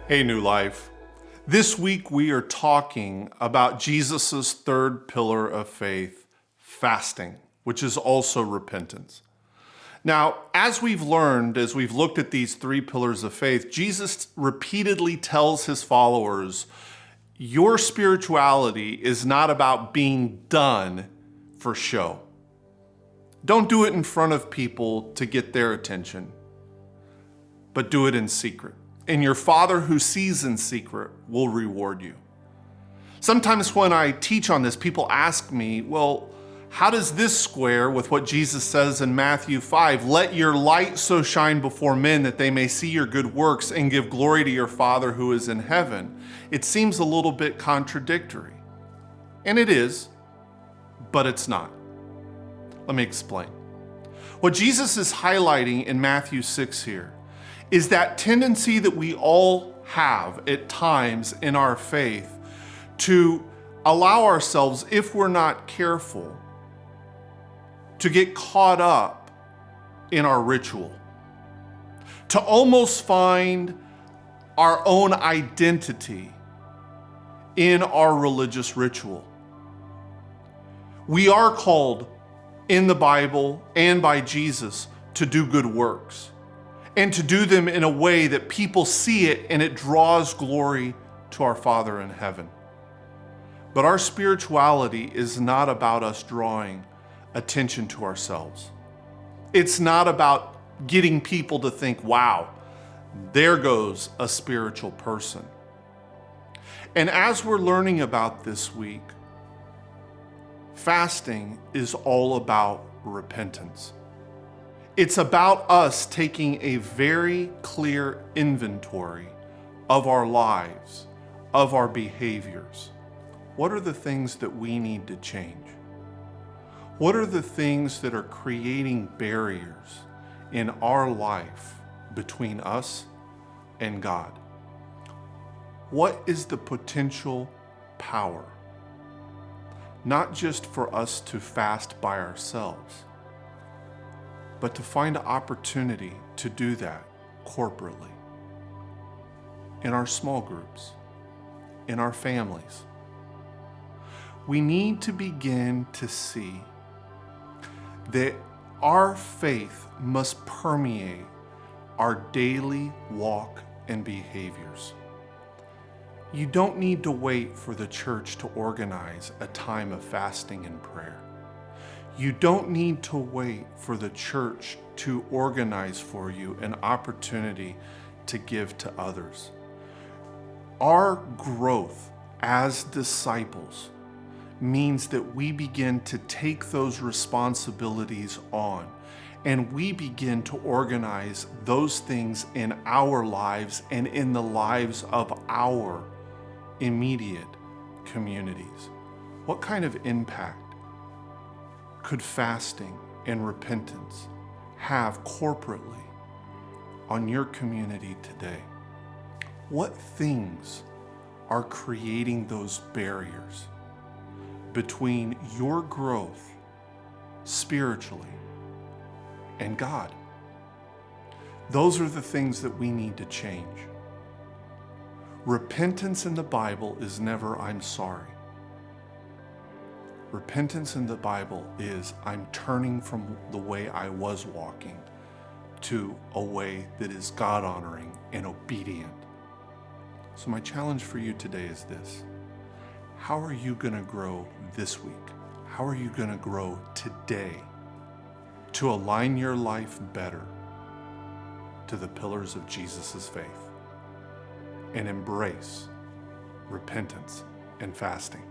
Hey, New Life. This week we are talking about Jesus' third pillar of faith, fasting, which is also repentance. Now, as we've learned, as we've looked at these three pillars of faith, Jesus repeatedly tells his followers, your spirituality is not about being done for show. Don't do it in front of people to get their attention, but do it in secret. And your Father who sees in secret will reward you. Sometimes when I teach on this, people ask me, well, how does this square with what Jesus says in Matthew 5? Let your light so shine before men that they may see your good works and give glory to your Father who is in heaven. It seems a little bit contradictory. And it is, but it's not. Let me explain. What Jesus is highlighting in Matthew 6 here is that tendency that we all have at times in our faith to allow ourselves, if we're not careful, to get caught up in our ritual, to almost find our own identity in our religious ritual. We are called in the Bible and by Jesus to do good works, and to do them in a way that people see it and it draws glory to our Father in heaven. But our spirituality is not about us drawing attention to ourselves. It's not about getting people to think, wow, there goes a spiritual person. And as we're learning about this week, fasting is all about repentance. It's about us taking a very clear inventory of our lives, of our behaviors. What are the things that we need to change? What are the things that are creating barriers in our life between us and God? What is the potential power? Not just for us to fast by ourselves, but to find an opportunity to do that corporately, in our small groups, in our families. We need to begin to see that our faith must permeate our daily walk and behaviors. You don't need to wait for the church to organize a time of fasting and prayer. You don't need to wait for the church to organize for you an opportunity to give to others. Our growth as disciples means that we begin to take those responsibilities on, and we begin to organize those things in our lives and in the lives of our immediate communities. What kind of impact could fasting and repentance have corporately on your community today? What things are creating those barriers between your growth spiritually and God? Those are the things that we need to change. Repentance in the Bible is never "I'm sorry." Repentance in the Bible is I'm turning from the way I was walking to a way that is God-honoring and obedient. So my challenge for you today is this. How are you going to grow this week? How are you going to grow today to align your life better to the pillars of Jesus' faith and embrace repentance and fasting?